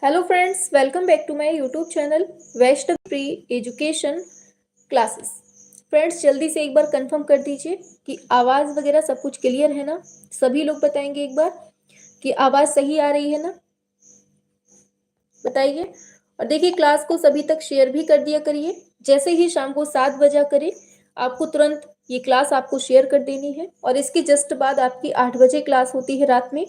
Hello friends, welcome back to my YouTube channel Vaishnav pre education classes. Friends, जल्दी से एक बार confirm कर दीजिए कि आवाज़ वगैरह सब कुछ क्लियर है ना। सभी लोग बताएंगे एक बार कि आवाज़ सही आ रही है ना, बताइए। और देखिए, क्लास को सभी तक शेयर भी कर दिया करिए। जैसे ही शाम को 7 बजा करे आपको तुरंत ये क्लास आपको शेयर कर देनी है, और इसके जस्ट बाद आपकी 8 बजे क्लास होती है रात में,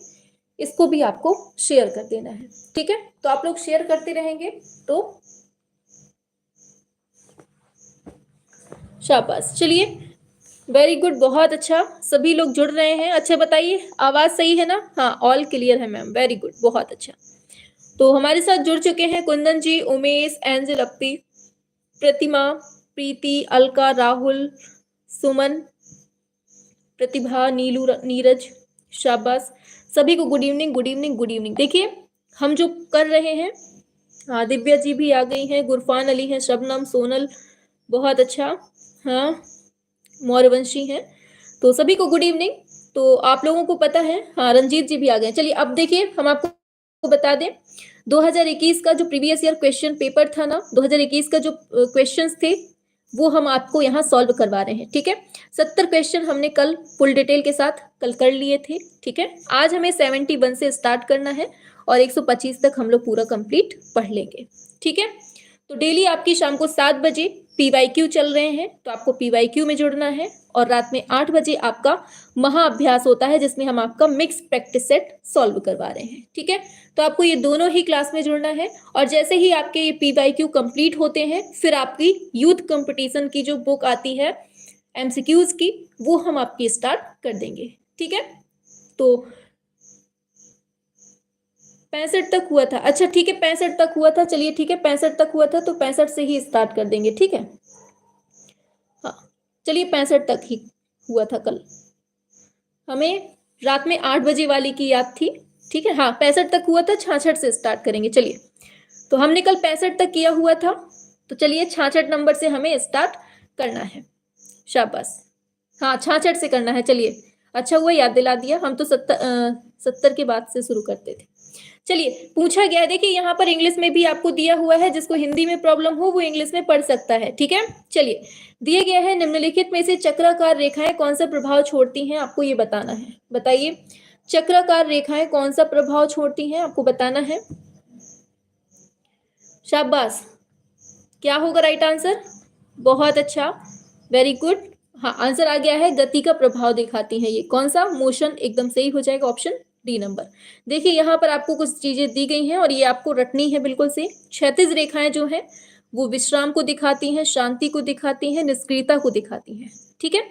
इसको भी आपको शेयर कर देना है। ठीक है, तो आप लोग शेयर करते रहेंगे तो शाबाश। चलिए, वेरी गुड, बहुत अच्छा, सभी लोग जुड़ रहे हैं। अच्छा बताइए, आवाज सही है ना? हाँ, ऑल क्लियर है मैम, वेरी गुड, बहुत अच्छा। तो हमारे साथ जुड़ चुके हैं कुंदन जी, उमेश, एंजल, अपी, प्रतिमा, प्रीति, अलका, राहुल, सुमन, प्रतिभा, नीलू, नीरज, शाबाश। सभी को good evening, good evening, good evening. देखिए, हम जो कर रहे हैं, हाँ, दिव्या जी भी आ गई हैं, गुरफान अली हैं, शबनम, सोनल, बहुत अच्छा, हाँ, मौरवंशी हैं। तो सभी को गुड इवनिंग। तो आप लोगों को पता है, हाँ, रंजीत जी भी आ गए। चलिए, अब देखिए, हम आपको बता दें, 2021 का जो प्रीवियस ईयर क्वेश्चन पेपर था ना, 2021 का जो क्वेश्चंस थे वो हम आपको यहाँ सॉल्व करवा रहे हैं। ठीक है, 70 क्वेश्चन हमने कल फुल डिटेल के साथ कल कर लिए थे। ठीक है, आज हमें 71 से स्टार्ट करना है और 125 तक हम लोग पूरा कंप्लीट पढ़ लेंगे। ठीक है, तो डेली आपकी शाम को 7 बजे PYQ चल रहे हैं, तो आपको PYQ में जुड़ना है। और रात में 8 बजे आपका महाअभ्यास होता है, जिसमें हम आपका मिक्स प्रैक्टिस सेट सॉल्व करवा रहे हैं। ठीक है, तो आपको ये दोनों ही क्लास में जुड़ना है। और जैसे ही आपके ये PYQ कंप्लीट होते हैं, फिर आपकी यूथ कंपटीशन की जो बुक आती है MCQs की, वो हम आपकी स्टार्ट कर देंगे। ठीक है, तो 65 तक हुआ था। अच्छा ठीक है, 65 तक हुआ था। चलिए ठीक है, 65 तक हुआ था तो 65 से ही स्टार्ट कर देंगे। ठीक है, हाँ, चलिए 65 तक ही हुआ था कल। हमें रात में 8 बजे वाली की याद थी। ठीक है, हाँ, 65 तक हुआ था, 66 से स्टार्ट करेंगे। चलिए, तो हमने कल 65 तक किया हुआ था, तो चलिए 66 नंबर से हमें स्टार्ट करना है। शाबाश, हाँ, 66 से करना है। चलिए, अच्छा हुआ याद दिला दिया, हम तो 70 के बाद से शुरू करते थे। चलिए, पूछा गया है, देखिए यहाँ पर इंग्लिश में भी आपको दिया हुआ है, जिसको हिंदी में प्रॉब्लम हो वो इंग्लिश में पढ़ सकता है। ठीक है, चलिए, दिए गया है, निम्नलिखित में से चक्राकार रेखाएं कौन सा प्रभाव छोड़ती हैं, आपको ये बताना है। बताइए, चक्राकार रेखाएं कौन सा प्रभाव छोड़ती हैं, आपको बताना है। शाबाश, क्या होगा राइट आंसर? बहुत अच्छा, वेरी गुड। हाँ, आंसर आ गया है, गति का प्रभाव दिखाती है। ये कौन सा? मोशन, एकदम सही हो जाएगा, ऑप्शन डी नंबर। देखिए, यहाँ पर आपको कुछ चीजें दी गई हैं और ये आपको रटनी है बिल्कुल से। क्षैतिज रेखाएं जो है वो विश्राम को दिखाती हैं, शांति को दिखाती हैं, निष्क्रियता को दिखाती हैं। ठीक है,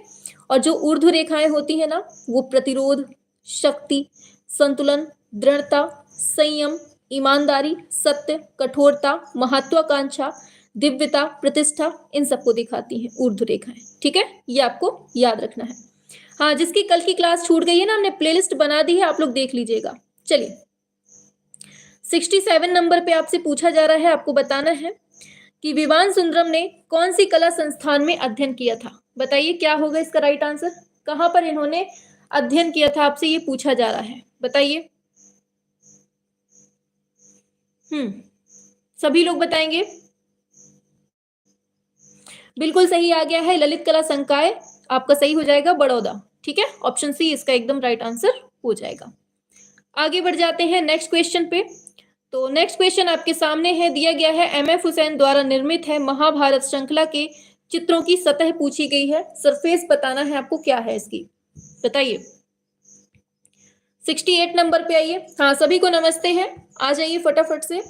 और जो ऊर्ध्व रेखाएं होती है ना, वो प्रतिरोध, शक्ति, संतुलन, दृढ़ता, संयम, ईमानदारी, सत्य, कठोरता, महत्वाकांक्षा, दिव्यता, प्रतिष्ठा, इन सबको दिखाती हैं ऊर्ध्व रेखाएं। ठीक है, ये आपको याद रखना है। हाँ, जिसकी कल की क्लास छूट गई है ना, हमने प्लेलिस्ट बना दी है, आप लोग देख लीजिएगा। चलिए, 67 नंबर पे आपसे पूछा जा रहा है, आपको बताना है कि विवान सुंदरम ने कौन सी कला संस्थान में अध्ययन किया था। बताइए, क्या होगा इसका राइट आंसर? कहां पर इन्होंने अध्ययन किया था, आपसे ये पूछा जा रहा है, बताइए। सभी लोग बताएंगे। बिल्कुल सही आ गया है, ललित कला संकाय आपका सही हो जाएगा, बड़ौदा। ठीक है, ऑप्शन सी इसका एकदम राइट आंसर हो जाएगा। आगे बढ़ जाते हैं नेक्स्ट क्वेश्चन पे। तो नेक्स्ट क्वेश्चन आपके सामने है, दिया गया है, MF हुसैन द्वारा निर्मित है महाभारत श्रृंखला के चित्रों की सतह पूछी गई है, सरफेस बताना है आपको, क्या है इसकी, बताइए। 68 नंबर पे आइए। हाँ, सभी को नमस्ते हैं, आ जाइए फटाफट से।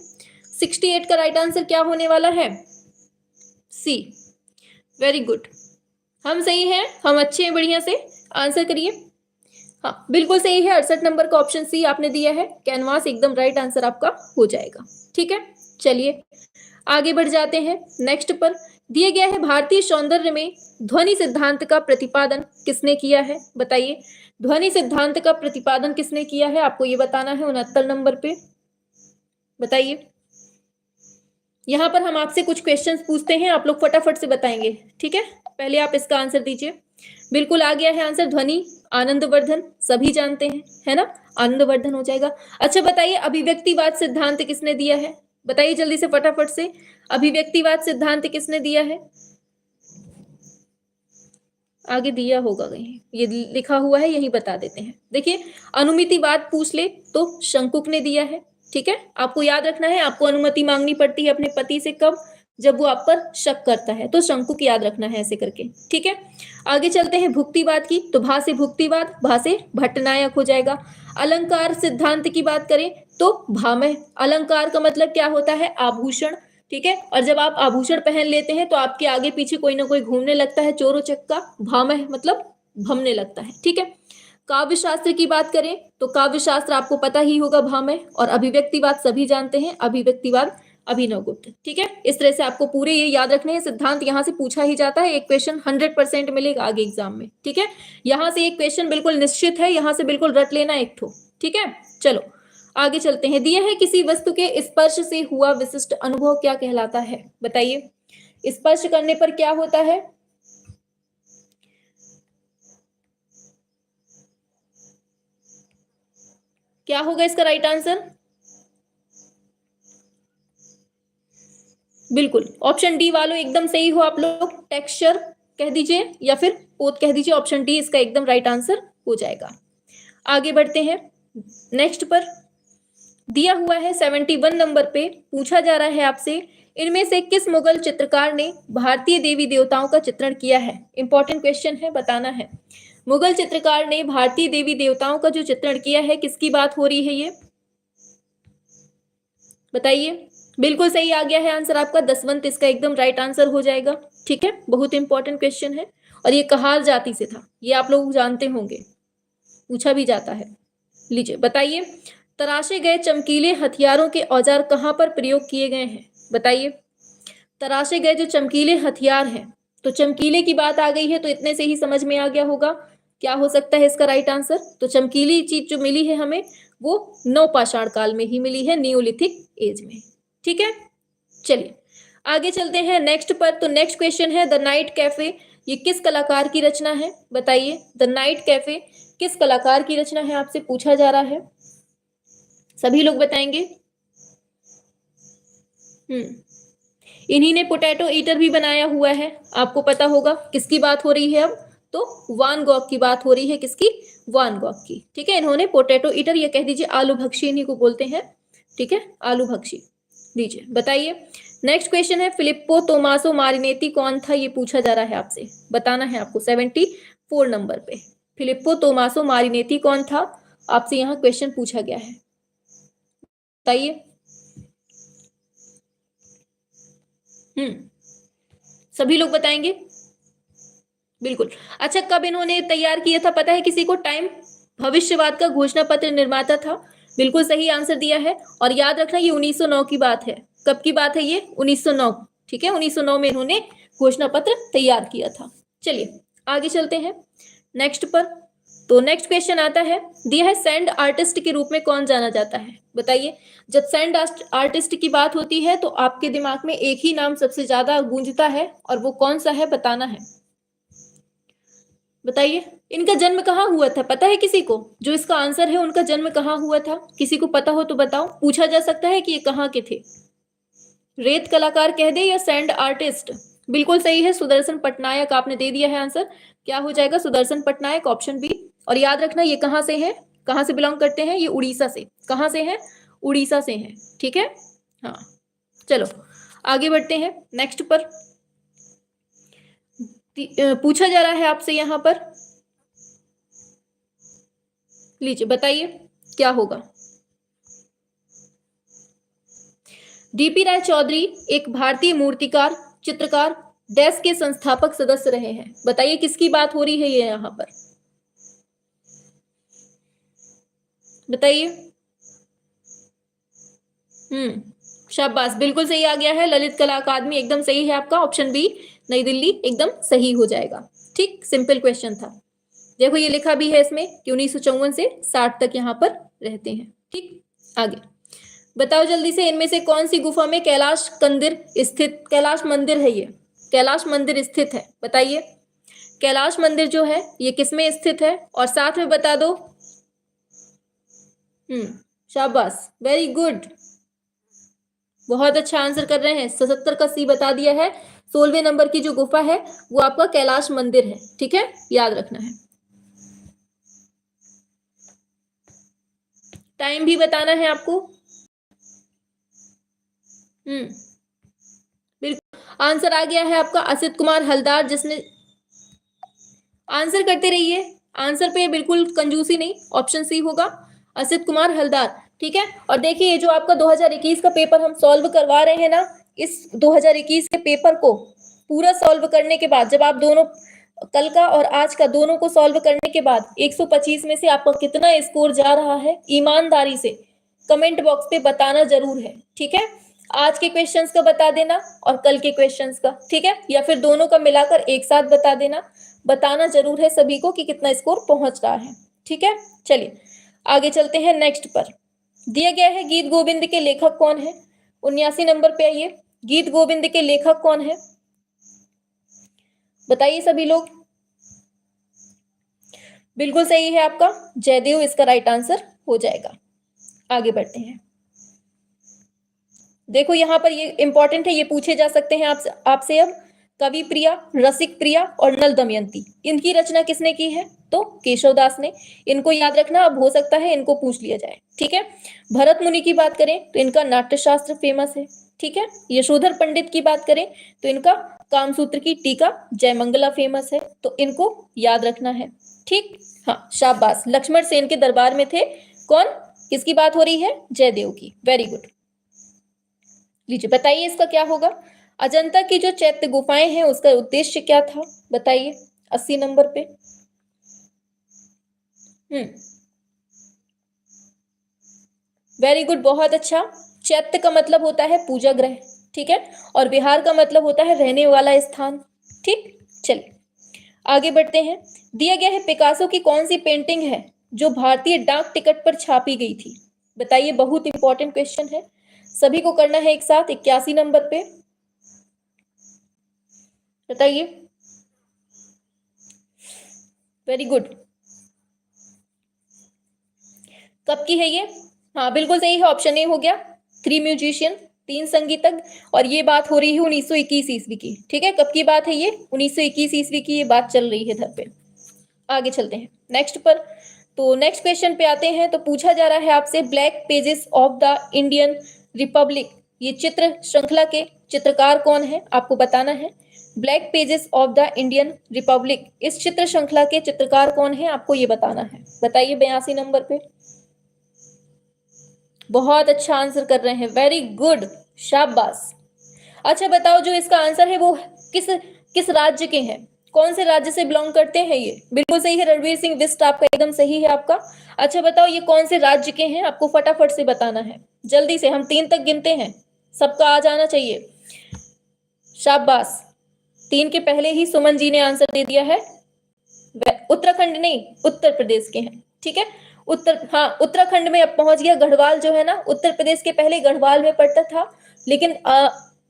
68 का राइट आंसर क्या होने वाला है? सी, वेरी गुड, हम सही हैं, हम अच्छे हैं, बढ़िया से आंसर करिए। हाँ, बिल्कुल सही है, 68 नंबर का ऑप्शन सी आपने दिया है, कैनवास, एकदम राइट आंसर आपका हो जाएगा। ठीक है, चलिए आगे बढ़ जाते हैं नेक्स्ट पर। दिया गया है, भारतीय सौंदर्य में ध्वनि सिद्धांत का प्रतिपादन किसने किया है, बताइए। ध्वनि सिद्धांत का प्रतिपादन किसने किया है, आपको ये बताना है 69 नंबर पे, बताइए। यहाँ पर हम आपसे कुछ क्वेश्चंस पूछते हैं, आप लोग फटाफट से बताएंगे। ठीक है, पहले आप इसका आंसर दीजिए। बिल्कुल आ गया है आंसर, ध्वनि आनंदवर्धन, सभी जानते हैं, है ना, आनंदवर्धन हो जाएगा। अच्छा बताइए अभिव्यक्तिवाद सिद्धांत किसने दिया है, बताइए जल्दी से फटाफट से, अभिव्यक्तिवाद सिद्धांत किसने दिया है, आगे दिया होगा कहीं, ये लिखा हुआ है यही बता देते हैं। देखिए अनुमितिवाद पूछ ले तो शंकुक ने दिया है, ठीक है, आपको याद रखना है, आपको अनुमति मांगनी पड़ती है अपने पति से कब, जब वो आप पर शक करता है, तो शंकुक याद रखना है ऐसे करके, ठीक है। आगे चलते हैं भुक्तिवाद की, तो भा से भुक्तिवाद, भा से भट्टनायक हो जाएगा। अलंकार सिद्धांत की बात करें तो भामह, अलंकार का मतलब क्या होता है, आभूषण, ठीक है, और जब आप आभूषण पहन लेते हैं तो आपके आगे पीछे कोई ना कोई घूमने लगता है, चोरो चक्का, भामह मतलब भमने लगता है, ठीक है। काव्य शास्त्र की बात करें तो काव्य शास्त्र आपको पता ही होगा भामह, और अभिव्यक्तिवाद सभी जानते हैं, अभिव्यक्तिवाद अभिनवगुप्त, ठीक है। इस तरह से आपको पूरे ये याद रखने हैं, सिद्धांत यहाँ से पूछा ही जाता है, एक क्वेश्चन 100% मिलेगा आगे एग्जाम में, ठीक है। यहाँ से एक क्वेश्चन बिल्कुल निश्चित है, यहाँ से बिल्कुल रट लेना एक ठो, ठीक है। चलो आगे चलते हैं, दिया है किसी वस्तु के स्पर्श से हुआ विशिष्ट अनुभव क्या कहलाता है, बताइए स्पर्श करने पर क्या होता है, क्या होगा इसका राइट आंसर, बिल्कुल ऑप्शन डी वालों एकदम सही हो आप लोग, टेक्सचर कह दीजिए या फिर पोत कह दीजिए, ऑप्शन डी इसका एकदम राइट आंसर हो जाएगा। आगे बढ़ते हैं नेक्स्ट पर, दिया हुआ है 71 नंबर पे, पूछा जा रहा है आपसे, इनमें से किस मुगल चित्रकार ने भारतीय देवी देवताओं का चित्रण किया है, इंपॉर्टेंट क्वेश्चन है, बताना है। मुगल चित्रकार ने भारतीय देवी देवताओं का जो चित्रण किया है, किसकी बात हो रही है ये, बताइए। बिल्कुल सही आ गया है आंसर आपका, दसवंत इसका एकदम राइट आंसर हो जाएगा, ठीक है। बहुत इंपॉर्टेंट क्वेश्चन है, और ये कहार जाति से था, ये आप लोग जानते होंगे, पूछा भी जाता है। लीजिए बताइए, तराशे गए चमकीले हथियारों के औजार कहां पर प्रयोग किए गए हैं, बताइए। तराशे गए जो चमकीले हथियार हैं, तो चमकीले की बात आ गई है तो इतने से ही समझ में आ गया होगा क्या हो सकता है इसका राइट आंसर। तो चमकीली चीज जो मिली है हमें वो नवपाषाण काल में ही मिली है, नियोलिथिक एज में, ठीक है। चलिए आगे चलते हैं नेक्स्ट पर, तो नेक्स्ट क्वेश्चन है द नाइट कैफे, ये किस कलाकार की रचना है, बताइए। द नाइट कैफे किस कलाकार की रचना है, आपसे पूछा जा रहा है, सभी लोग बताएंगे। इन्हीं ने पोटैटो ईटर भी बनाया हुआ है, आपको पता होगा किसकी बात हो रही है अब, तो वान गॉग की बात हो रही है, किसकी, वान गॉग की, ठीक है। इन्होंने पोटैटो ईटर, ये कह दीजिए आलू भक्षी इन्हीं को बोलते हैं, ठीक है, आलू भक्षी। लीजिए बताइए नेक्स्ट क्वेश्चन है, फिलिप्पो तोमासो मारिनेती कौन था, ये पूछा जा रहा है आपसे, बताना है आपको 74 नंबर पे, फिलिप्पो तोमासो मारिनेती कौन था, आपसे यहाँ क्वेश्चन पूछा गया है, बताइए। सभी लोग बताएंगे, बिल्कुल। अच्छा कब इन्होंने तैयार किया था, पता है किसी को टाइम, भविष्यवाद का घोषणा पत्र निर्माता था, बिल्कुल सही आंसर दिया है, और याद रखना ये 1909 की बात है, कब की बात है ये, 1909, ठीक है, 1909 में इन्होंने घोषणा पत्र तैयार किया था। चलिए आगे चलते हैं नेक्स्ट पर, तो नेक्स्ट क्वेश्चन आता है, दिया है सैंड आर्टिस्ट के रूप में कौन जाना जाता है, बताइए। जब सैंड आर्टिस्ट की बात होती है तो आपके दिमाग में एक ही नाम सबसे ज्यादा गूंजता है, और वो कौन सा है, बताना है, बताइए। इनका जन्म कहाँ हुआ था, पता है किसी को, जो इसका आंसर है उनका जन्म कहाँ हुआ था, किसी को पता हो तो बताओ, पूछा जा सकता है कि ये कहाँ के थे, रेत कलाकार कह दे या सैंड आर्टिस्ट, बिल्कुल सही है सुदर्शन पटनायक, आपने दे दिया है आंसर, क्या हो जाएगा, सुदर्शन पटनायक, ऑप्शन बी। और याद रखना ये कहाँ से है, कहाँ से बिलोंग करते हैं, ये उड़ीसा से, कहाँ से है, उड़ीसा से है, ठीक है। हाँ चलो आगे बढ़ते हैं नेक्स्ट पर, पूछा जा रहा है आपसे यहां पर, लीजिए बताइए क्या होगा। डीपी राय चौधरी एक भारतीय मूर्तिकार चित्रकार डैश के संस्थापक सदस्य रहे हैं, बताइए किसकी बात हो रही है ये यहां पर, बताइए। शाबाश, बिल्कुल सही आ गया है, ललित कला अकादमी एकदम सही है आपका, ऑप्शन बी नई दिल्ली एकदम सही हो जाएगा, ठीक, सिंपल क्वेश्चन था। देखो ये लिखा भी है इसमें कि 1954 से 60 तक यहाँ पर रहते हैं, ठीक। आगे बताओ जल्दी से, इनमें से कौन सी गुफा में कैलाश मंदिर स्थित है, ये कैलाश मंदिर स्थित है, बताइए। कैलाश मंदिर जो है ये किसमें स्थित है, और साथ में बता दो। शाबाश, वेरी गुड, बहुत अच्छा आंसर कर रहे हैं। 77 का सी बता दिया है। 16वें नंबर की जो गुफा है वो आपका कैलाश मंदिर है, ठीक है, याद रखना है। टाइम भी बताना है आपको। बिल्कुल आंसर आ गया है आपका असित कुमार हलदार, जिसने आंसर करते रहिए, आंसर पे बिल्कुल कंजूसी नहीं, ऑप्शन सी होगा असित कुमार हलदार, ठीक है। और देखिए ये जो आपका 2021 का पेपर हम सॉल्व करवा रहे हैं ना, इस 2021 के पेपर को पूरा सॉल्व करने के बाद, जब आप दोनों कल का और आज का दोनों को सॉल्व करने के बाद 125 में से आपका कितना स्कोर जा रहा है, ईमानदारी से कमेंट बॉक्स पे बताना जरूर है, ठीक है। आज के क्वेश्चंस का बता देना और कल के क्वेश्चंस का, ठीक है, या फिर दोनों का मिलाकर एक साथ बता देना। बताना जरूर है सभी को कि कितना स्कोर पहुंच रहा है, ठीक है। चलिए आगे चलते हैं नेक्स्ट पर। दिया गया है गीत गोविंद के लेखक कौन है। 79 नंबर पे आइए, गीत गोविंद के लेखक कौन है, बताइए सभी लोग। बिल्कुल सही है आपका जयदेव, इसका राइट आंसर हो जाएगा। आगे बढ़ते हैं। देखो यहां पर ये इंपॉर्टेंट है, ये पूछे जा सकते हैं आपसे अब। कवि प्रिया, रसिक प्रिया और नल दमयंती, इनकी रचना किसने की है, तो केशवदास ने। इनको याद रखना, अब हो सकता है इनको पूछ लिया जाए, ठीक है। भरत मुनि की बात करें तो इनका नाट्यशास्त्र फेमस है, ठीक है। यशोधर पंडित की बात करें तो इनका कामसूत्र की टीका जयमंगला फेमस है, तो इनको याद रखना है, ठीक। हाँ शाबाश, लक्ष्मण सेन के दरबार में थे कौन, किसकी बात हो रही है, जयदेव की, वेरी गुड। लीजिए बताइए इसका क्या होगा। अजंता की जो चैत्य गुफाएं हैं उसका उद्देश्य क्या था, बताइए 80 नंबर पे। वेरी गुड, बहुत अच्छा। चैत्य का मतलब होता है पूजा गृह, ठीक है, और विहार का मतलब होता है रहने वाला स्थान, ठीक। चलिए आगे बढ़ते हैं। दिया गया है पिकासो की कौन सी पेंटिंग है जो भारतीय डाक टिकट पर छापी गई थी, बताइए, बहुत इंपॉर्टेंट क्वेश्चन है, सभी को करना है एक साथ। 81 नंबर पे बताइए। वेरी गुड, कब की है ये, हाँ बिल्कुल सही है, ऑप्शन ए हो गया, 3 म्यूजिशियन, 3 संगीतज्ञ, और ये बात हो रही है 1921 ईस्वी की, ठीक है। कब की बात है ये, 1921 ईस्वी की ये बात चल रही है इधर पे। आगे चलते हैं नेक्स्ट पर। तो नेक्स्ट क्वेश्चन पे आते हैं। तो पूछा जा रहा है आपसे, black pages of the Indian Republic, ये चित्र श्रृंखला के चित्रकार कौन है, आपको बताना है। Black pages of the Indian Republic, इस चित्र श्रृंखला के चित्रकार कौन है, आपको ये बताना है, बताइए 82 नंबर पे। बहुत अच्छा आंसर कर रहे हैं, वेरी गुड, शाबाश। अच्छा बताओ, जो इसका आंसर है वो किस किस राज्य के हैं, कौन से राज्य से बिलोंग करते हैं, ये बिल्कुल सही है, रणवीर सिंह बिस्ट आपका एकदम सही है आपका। अच्छा बताओ ये कौन से राज्य के हैं, आपको फटाफट से बताना है, जल्दी से, हम 3 तक गिनते हैं, सबका आ जाना चाहिए। शाबाश, 3 के पहले ही सुमन जी ने आंसर दे दिया है। उत्तराखंड नहीं, उत्तर प्रदेश के हैं, ठीक है। उत्तराखंड में अब पहुंच गया। गढ़वाल जो है ना, उत्तर प्रदेश के पहले गढ़वाल में पड़ता था, लेकिन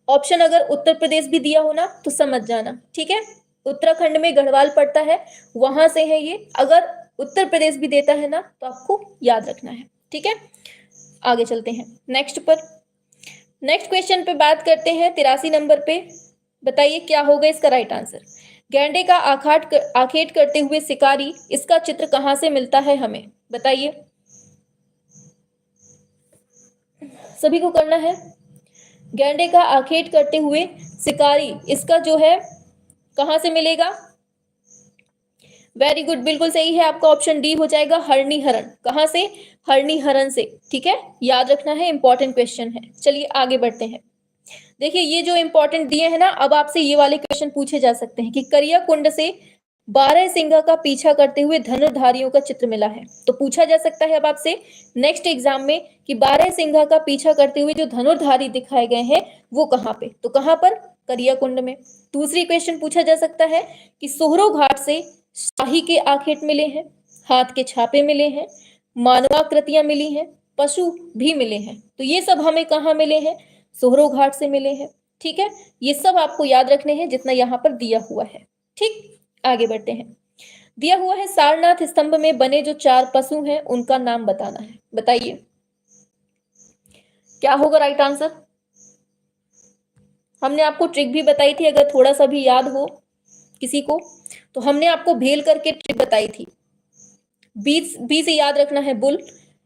ऑप्शन अगर उत्तर प्रदेश भी दिया हो ना तो समझ जाना, ठीक है। उत्तराखंड में गढ़वाल पड़ता है, वहां से है ये। अगर उत्तर प्रदेश भी देता है ना तो आपको याद रखना है, ठीक है। आगे चलते हैं नेक्स्ट पर। नेक्स्ट क्वेश्चन पे बात करते हैं 83 नंबर पे, बताइए क्या होगा इसका राइट आंसर। गैंडे का आखेट करते हुए शिकारी, इसका चित्र कहां से मिलता है हमें, बताइए, सभी को करना है। गैंडे का आखेट करते हुए शिकारी, इसका जो है कहां से मिलेगा, वेरी गुड, बिल्कुल सही है आपका, ऑप्शन डी हो जाएगा, हरणी हरण। कहां से, हरणी हरण से, ठीक है, याद रखना है, इंपॉर्टेंट क्वेश्चन है। चलिए आगे बढ़ते हैं। देखिए ये जो इंपॉर्टेंट दिए हैं ना, अब आपसे ये वाले क्वेश्चन पूछे जा सकते हैं कि करिया कुंड से 12 सिंह का पीछा करते हुए धनुर्धारियों का चित्र मिला है, तो पूछा जा सकता है अब आपसे नेक्स्ट एग्जाम में कि 12 सिंह का पीछा करते हुए जो धनुर्धारी दिखाए गए हैं वो कहां पे, तो कहां पर, करिया कुंड में। दूसरी क्वेश्चन पूछा जा सकता है कि सोहरो घाट से शाही के आखेट मिले हैं, हाथ के छापे मिले हैं, मानवाकृतियां मिली हैं, पशु भी मिले हैं, तो ये सब हमें कहाँ मिले हैं, सोहरो घाट से मिले हैं, ठीक है। ये सब आपको याद रखने हैं जितना यहाँ पर दिया हुआ है, ठीक। आगे बढ़ते हैं। दिया हुआ है सारनाथ स्तंभ में बने जो 4 पशु हैं उनका नाम बताना है। बताइए क्या होगा राइट आंसर। हमने आपको ट्रिक भी बताई थी, अगर थोड़ा सा भी याद हो किसी को, तो हमने आपको भेल करके ट्रिक बताई थी। बी से याद रखना है बुल,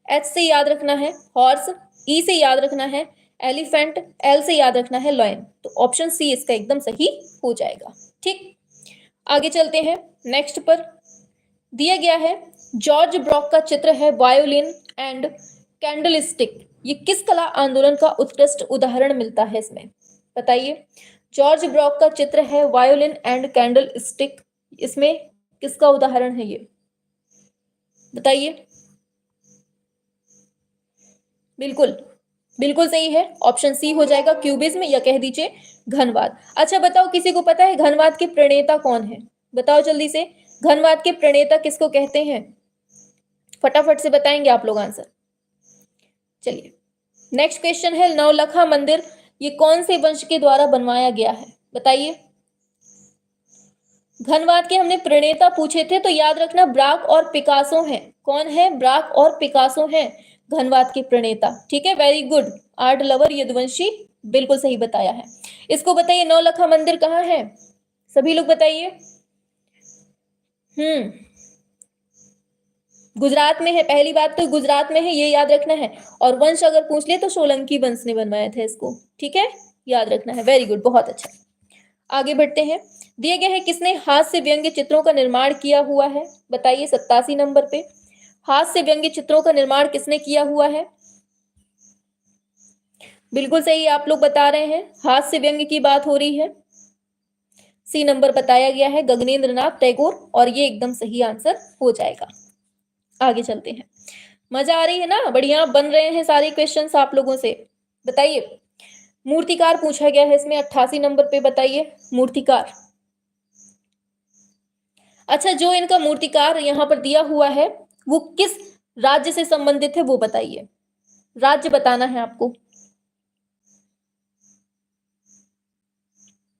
एच से याद रखना है हॉर्स, ई से याद रखना है एलिफेंट, एल से याद रखना है लॉयन। तो ऑप्शन सी इसका एकदम सही हो जाएगा। ठीक, आगे चलते हैं नेक्स्ट पर। दिया गया है जॉर्ज ब्रॉक का चित्र है वायोलिन एंड कैंडलस्टिक, ये किस कला आंदोलन का उत्कृष्ट उदाहरण मिलता है इसमें। बताइए जॉर्ज ब्रॉक का चित्र है वायोलिन एंड कैंडल स्टिक, इसमें किसका उदाहरण है ये बताइए। बिल्कुल बिल्कुल सही है, ऑप्शन सी हो जाएगा क्यूबिज्म या कह दीजिए घनवाद। अच्छा बताओ किसी को पता है घनवाद के प्रणेता कौन है। बताओ जल्दी से, घनवाद के प्रणेता किसको कहते हैं, फटाफट से बताएंगे आप लोग आंसर। चलिए नेक्स्ट क्वेश्चन है नवलखा मंदिर ये कौन से वंश के द्वारा बनवाया गया है। बताइए घनवाद के हमने प्रणेता पूछे थे, तो याद रखना ब्राक और पिकासो हैं। कौन है, ब्राक और पिकासो हैं घनवाद के प्रणेता। ठीक है, very good, art lover Yaduvanshi, बिल्कुल सही बताया है। इसको बताइए नौलखा मंदिर कहाँ है, सभी लोग बताइए। गुजरात में है, पहली बात तो गुजरात में है, ये याद रखना है। और वंश अगर पूछ ले तो सोलंकी वंश ने बनवाया था इसको। ठीक है, याद रखना है, वेरी गुड, बहुत अच्छा। आगे बढ़ते हैं। दिए गए हैं किसने हाथ से व्यंग्य चित्रों का निर्माण किया हुआ है। बताइए 87 नंबर पे, हाथ से व्यंग्य चित्रों का निर्माण किसने किया हुआ है। बिल्कुल सही आप लोग बता रहे हैं, हाथ से व्यंग्य की बात हो रही है। सी नंबर बताया गया है गगनेंद्र नाथ टैगोर, और ये एकदम सही आंसर हो जाएगा। आगे चलते हैं, मजा आ रही है ना, बढ़िया बन रहे हैं सारे क्वेश्चंस आप लोगों से। बताइए मूर्तिकार पूछा गया है इसमें 88 नंबर पे, बताइए मूर्तिकार। अच्छा जो इनका मूर्तिकार यहाँ पर दिया हुआ है वो किस राज्य से संबंधित है वो बताइए, राज्य बताना है आपको।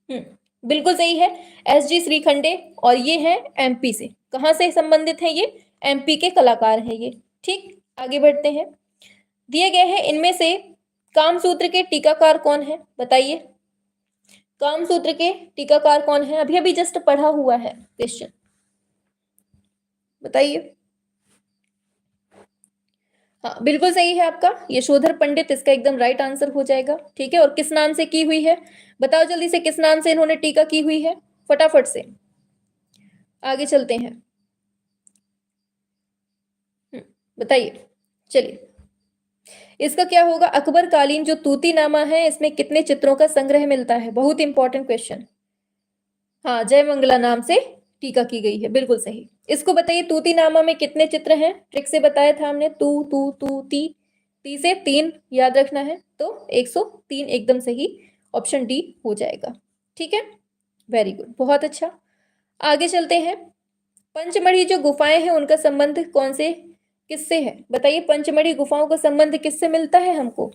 बिल्कुल सही है, एसजी श्रीखंडे, और ये है एमपी से। कहां से संबंधित है ये, एमपी के कलाकार हैं ये। ठीक, आगे बढ़ते हैं। दिए गए हैं इनमें से कामसूत्र के टीकाकार कौन है। बताइए कामसूत्र के टीकाकार कौन है, अभी अभी जस्ट पढ़ा हुआ है क्वेश्चन, बताइए। हाँ बिल्कुल सही है आपका, यशोधर पंडित इसका एकदम राइट आंसर हो जाएगा। ठीक है, और किस नाम से की हुई है, बताओ जल्दी से, किस नाम से इन्होंने टीका की हुई है, फटाफट से। आगे चलते हैं, बताइए। चलिए इसका क्या होगा, अकबर कालीन जो तूतीनामा है इसमें कितने चित्रों का संग्रह मिलता है, बहुत इंपॉर्टेंट क्वेश्चन। हाँ जय मंगला नाम से टीका की गई है, बिल्कुल सही। इसको बताइए तूतीनामा में कितने चित्र हैं, ट्रिक से बताया था हमने, तू तू तू ती, ती से 3 याद रखना है, तो 103 एकदम सही, ऑप्शन डी हो जाएगा। ठीक है, वेरी गुड, बहुत अच्छा। आगे चलते हैं, पंचमढ़ी जो गुफाएं हैं उनका संबंध कौन से किससे है। बताइए पंचमढ़ी गुफाओं का संबंध किससे मिलता है हमको,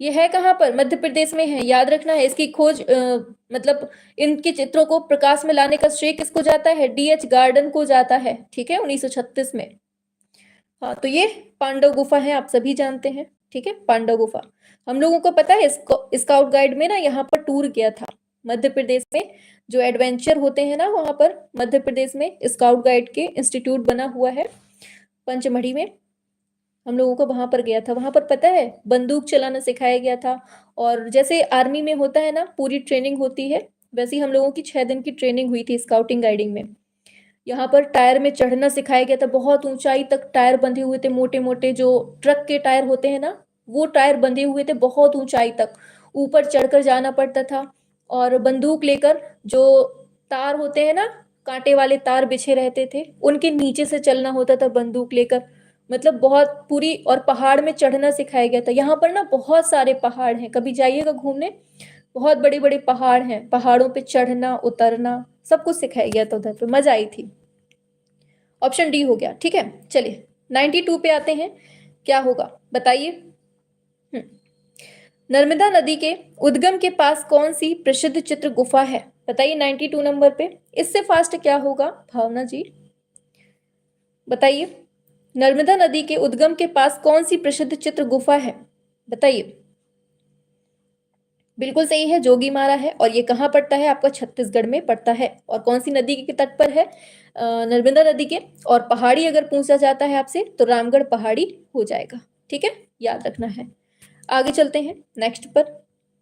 ये है कहाँ पर, मध्य प्रदेश में है, याद रखना है। इसकी खोज मतलब इनके चित्रों को प्रकाश में लाने का श्रेय किसको जाता है, डीएच गार्डन को जाता है। ठीक है, 1936 में। हाँ तो ये पांडव गुफा है, आप सभी जानते हैं। ठीक है, पांडव गुफा हम लोगों को पता है, स्काउट गाइड में ना यहाँ पर टूर किया था मध्य प्रदेश में, जो एडवेंचर होते हैं ना वहां पर मध्य प्रदेश में, स्काउट गाइड के इंस्टीट्यूट बना हुआ है पंचमढ़ी में, हम लोगों को वहां पर गया था। वहां पर पता है बंदूक चलाना सिखाया गया था, और जैसे आर्मी में होता है ना पूरी ट्रेनिंग होती है, वैसे ही हम लोगों की 6 दिन की ट्रेनिंग हुई थी स्काउटिंग गाइडिंग में। यहाँ पर टायर में चढ़ना सिखाया गया था, बहुत ऊंचाई तक टायर बंधे हुए थे, मोटे मोटे जो ट्रक के टायर होते हैं ना वो टायर बंधे हुए थे, बहुत ऊंचाई तक ऊपर चढ़कर जाना पड़ता था। और बंदूक लेकर जो तार होते हैं ना, कांटे वाले तार बिछे रहते थे, उनके नीचे से चलना होता था बंदूक लेकर, मतलब बहुत पूरी। और पहाड़ में चढ़ना सिखाया गया था। यहाँ पर ना बहुत सारे पहाड़ हैं, कभी जाइएगा घूमने, बहुत बड़े बड़े पहाड़ हैं, पहाड़ों पे चढ़ना उतरना सब कुछ सिखाया गया था उधर पे, मजा आई थी। ऑप्शन डी हो गया। ठीक है, चलिए 92 पे आते हैं, क्या होगा बताइए। नर्मदा नदी के उद्गम के पास कौन सी प्रसिद्ध चित्र गुफा है। बताइए 92 नंबर पे। इससे फास्ट क्या होगा भावना जी, बताइए। नर्मदा नदी के उद्गम के पास कौन सी प्रसिद्ध चित्र गुफा है, बताइए। बिल्कुल सही है, जोगीमारा है। और ये कहाँ पड़ता है आपका, छत्तीसगढ़ में पड़ता है। और कौन सी नदी के तट पर है, नर्मदा नदी के। और पहाड़ी अगर पूछा जाता है आपसे तो रामगढ़ पहाड़ी हो जाएगा, ठीक है, याद रखना है। आगे चलते हैं नेक्स्ट पर।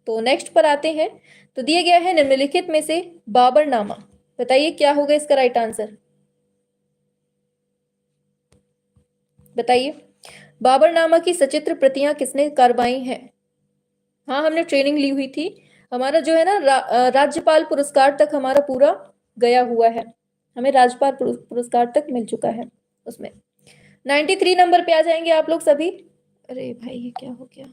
तो नेक्स्ट पर आते हैं। तो दिया गया है निम्नलिखित में से बाबरनामा, बताइए क्या होगा इसका राइट आंसर, बताइए। बाबरनामा की सचित्र प्रतियां किसने करवाई हैं। हाँ, हमने ट्रेनिंग ली हुई थी। हमारा जो है ना राज्यपाल पुरस्कार तक हमारा पूरा गया हुआ है। हमें राज्यपाल पुरस्कार तक मिल चुका है उसमें। 93 नंबर पे आ जाएंगे आप लोग सभी। अरे भाई ये क्या हो गया,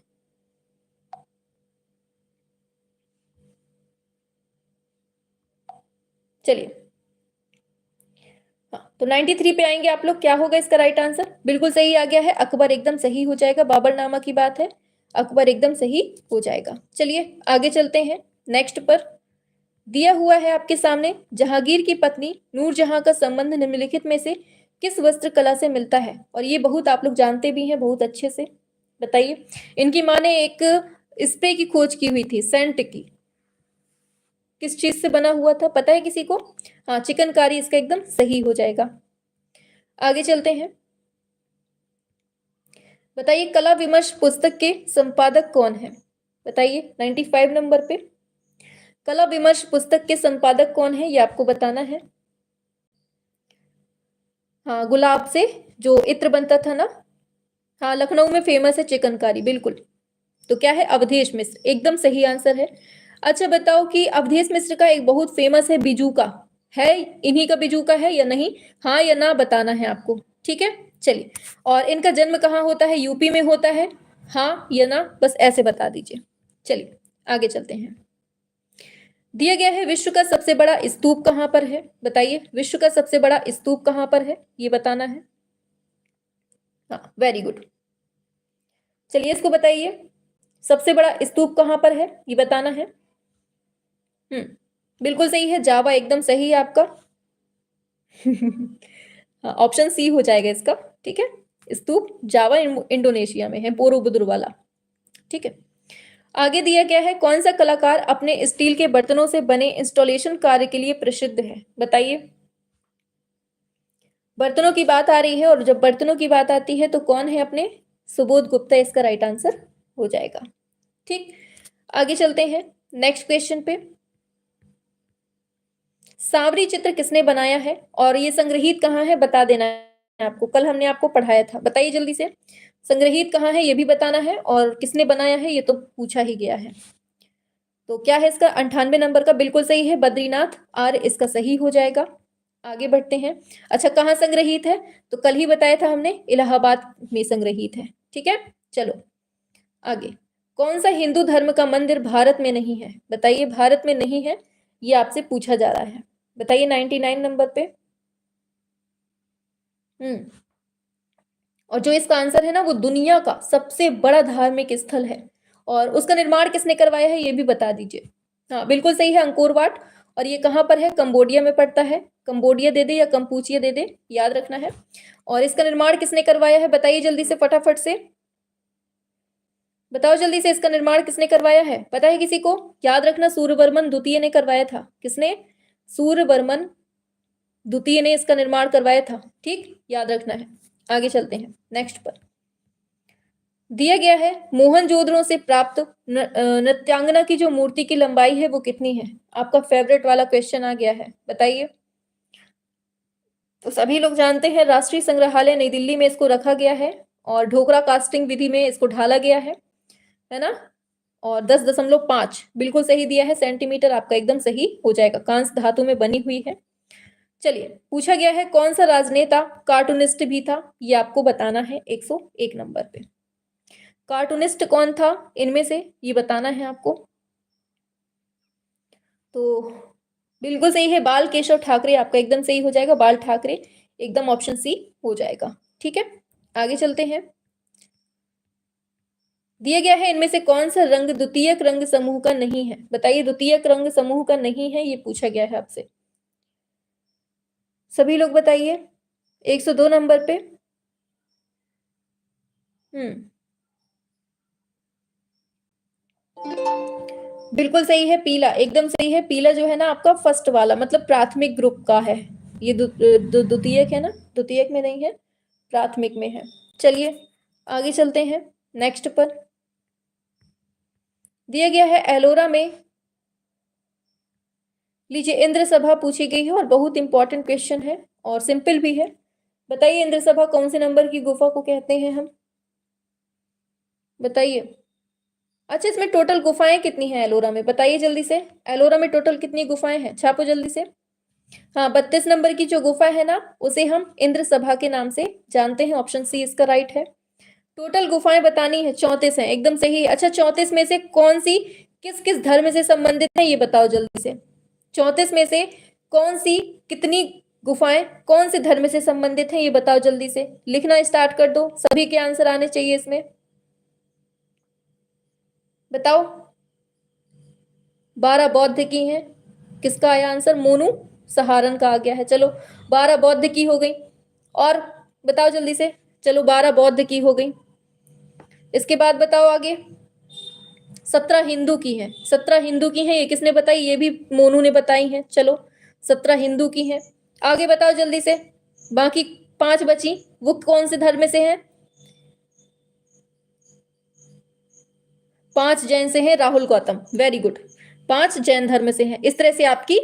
चलिए। हाँ, तो 93 पे आएंगे आप लोग। क्या होगा इसका राइट आंसर, बिल्कुल सही आ गया है, अकबर एकदम सही हो जाएगा। बाबरनामा की बात है, अकबर एकदम सही हो जाएगा। चलिए आगे चलते हैं नेक्स्ट पर। दिया हुआ है आपके सामने, जहांगीर की पत्नी नूरजहां का संबंध निम्नलिखित में से किस वस्त्र कला से मिलता है। और ये बहुत आप लोग जानते भी हैं बहुत अच्छे से, बताइए। इनकी माँ ने एक स्प्रे की खोज की हुई थी, सेंट की, किस चीज से बना हुआ था पता है किसी को। हाँ, चिकनकारी इसका एकदम सही हो जाएगा। आगे चलते हैं, बताइए कला विमर्श पुस्तक के संपादक कौन है, बताइए 95 नंबर पे। कला विमर्श पुस्तक के संपादक कौन है ये आपको बताना है। हाँ, गुलाब से जो इत्र बनता था ना। हाँ, लखनऊ में फेमस है चिकनकारी, बिल्कुल। तो क्या है, अवधेश मिश्र, एकदम सही आंसर है। अच्छा बताओ कि अवधेश मिश्र का एक बहुत फेमस है बिजू का, है इन्हीं का बिजू का है या नहीं, हाँ या ना बताना है आपको, ठीक है। चलिए, और इनका जन्म कहाँ होता है, यूपी में होता है, हाँ या ना, बस ऐसे बता दीजिए। चलिए आगे चलते हैं। दिया गया है विश्व का सबसे बड़ा स्तूप कहाँ पर है, बताइए। विश्व का सबसे बड़ा स्तूप कहाँ पर है ये बताना है। हाँ, वेरी गुड। चलिए इसको बताइए, सबसे बड़ा स्तूप कहाँ पर है ये बताना है। बिल्कुल सही है, जावा एकदम सही है आपका। हाँ, ऑप्शन सी हो जाएगा इसका, ठीक है। स्तूप जावा इंडोनेशिया में है, बोरोबुदुर वाला, ठीक है। आगे दिया गया है, कौन सा कलाकार अपने स्टील के बर्तनों से बने इंस्टॉलेशन कार्य के लिए प्रसिद्ध है, बताइए। बर्तनों की बात आ रही है, और जब बर्तनों की बात आती है तो कौन है अपने, सुबोध गुप्ता इसका राइट आंसर हो जाएगा, ठीक। आगे चलते हैं नेक्स्ट क्वेश्चन पे। सांवरी चित्र किसने बनाया है और ये संग्रहित कहाँ है बता देना है आपको, कल हमने आपको पढ़ाया था, बताइए जल्दी से। संग्रहित कहाँ है ये भी बताना है, और किसने बनाया है ये तो पूछा ही गया है। तो क्या है इसका, 98 नंबर का बिल्कुल सही है, बद्रीनाथ आर इसका सही हो जाएगा। आगे बढ़ते हैं। अच्छा, कहाँ संग्रहित है, तो कल ही बताया था हमने, इलाहाबाद में संग्रहित है, ठीक है। चलो आगे। कौन सा हिंदू धर्म का मंदिर भारत में नहीं है, बताइए, भारत में नहीं है, ये आपसे पूछा जा रहा है, बताइए 99 नंबर पे। हम्म और जो इसका आंसर है ना, वो दुनिया का सबसे बड़ा धार्मिक स्थल है, और उसका निर्माण किसने करवाया है ये भी बता दीजिए। हाँ, बिल्कुल सही है, अंकोर वाट। और ये कहाँ पर है, कंबोडिया में पड़ता है। कंबोडिया दे दे या कंपूचिया दे दे, याद रखना है। और इसका निर्माण किसने करवाया है, बताइए जल्दी से, फटाफट से बताओ जल्दी से, इसका निर्माण किसने करवाया है, पता है किसी को, याद रखना, सूर्यवर्मन द्वितीय ने करवाया था, किसने, सूर्यवर्मन द्वितीय ने इसका निर्माण करवाया था, ठीक, याद रखना है। आगे चलते हैं नेक्स्ट पर। दिया गया है, मोहनजोदड़ो से प्राप्त नृत्यांगना की जो मूर्ति की लंबाई है वो कितनी है, आपका फेवरेट वाला क्वेश्चन आ गया है, बताइए। तो सभी लोग जानते हैं, राष्ट्रीय संग्रहालय नई दिल्ली में इसको रखा गया है, और ढोकरा कास्टिंग विधि में इसको ढाला गया है ना। और 10.5 बिल्कुल सही दिया है, सेंटीमीटर आपका एकदम सही हो जाएगा, कांस्य धातु में बनी हुई है। चलिए, पूछा गया है, कौन सा राजनेता कार्टूनिस्ट भी था, ये आपको बताना है 101 नंबर पे। कार्टूनिस्ट कौन था इनमें से, ये बताना है आपको। तो बिल्कुल सही है, बाल केशव ठाकरे आपका एकदम सही हो जाएगा, बाल ठाकरे एकदम ऑप्शन सी हो जाएगा, ठीक है। आगे चलते हैं। दिया गया है इनमें से कौन सा रंग द्वितीयक रंग समूह का नहीं है? बताइए, द्वितीयक रंग समूह का नहीं है, ये पूछा गया है आपसे। सभी लोग बताइए 102 नंबर पे। बिल्कुल सही है, पीला एकदम सही है। पीला जो है ना आपका फर्स्ट वाला, मतलब प्राथमिक ग्रुप का है। ये द्वितीयक है ना, द्वितीयक में नहीं है, प्राथमिक में है। चलिए आगे चलते हैं नेक्स्ट पर। दिया गया है एलोरा में, लीजिए इंद्र सभा पूछी गई है और बहुत इंपॉर्टेंट क्वेश्चन है और सिंपल भी है। बताइए इंद्र सभा कौन से नंबर की गुफा को कहते हैं हम? बताइए। अच्छा, इसमें टोटल गुफाएं कितनी हैं एलोरा में? बताइए जल्दी से, एलोरा में टोटल कितनी गुफाएं हैं? छापो जल्दी से। हाँ, 32 नंबर की जो गुफा है ना, उसे हम इंद्र सभा के नाम से जानते हैं। ऑप्शन सी इसका राइट है। टोटल गुफाएं बतानी है, 34 हैं, एकदम सही है। अच्छा, 34 में से कौन सी किस किस धर्म से संबंधित है, ये बताओ जल्दी से। 34 में से कौन सी, कितनी गुफाएं कौन से धर्म से संबंधित हैं, ये बताओ जल्दी से। लिखना स्टार्ट कर दो, सभी के आंसर आने चाहिए इसमें। बताओ। 12 बौद्ध की हैं। किसका आया आंसर? मोनू सहारन का आ गया है। चलो 12 बौद्ध की हो गई। और बताओ जल्दी से। चलो 12 बौद्ध की हो गई। इसके बाद बताओ आगे। 17 हिंदू की है। 17 हिंदू की है, ये किसने बताई? ये भी मोनू ने बताई है। चलो 17 हिंदू की है। आगे बताओ जल्दी से। बाकी 5 बची, वो कौन से धर्म से हैं? 5 जैन से हैं, राहुल गौतम, वेरी गुड। 5 जैन धर्म से हैं। इस तरह से आपकी